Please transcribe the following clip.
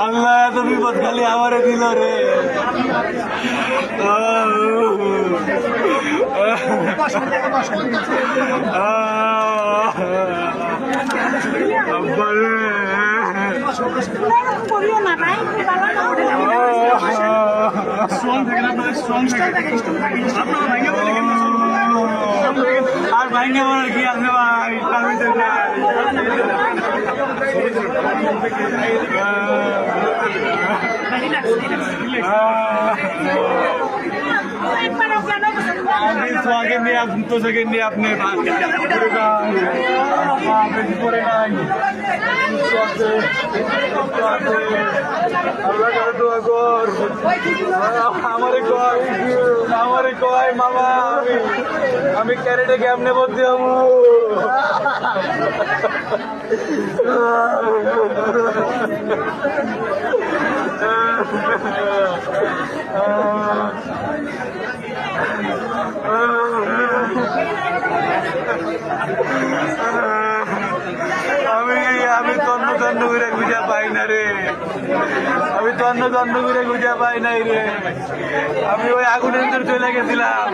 আল্লাহ এত বিপদ খালি আমারে দিল রে। আব্বা রে আর ভাইঙ্গে বলার কি আছে ভাই? तो सेकेंड अपने পরে নাই আমারে কয় মামা আমি ক্যারেটে কেমনে বলতে হবো? আমি তন্ন তন্ন করে খুঁজে পাই না রে। আমি তন্ন তন্ন করে খুঁজে পাই নাই রে। আমি ওই আগুনের ভিতর চলে গেছিলাম।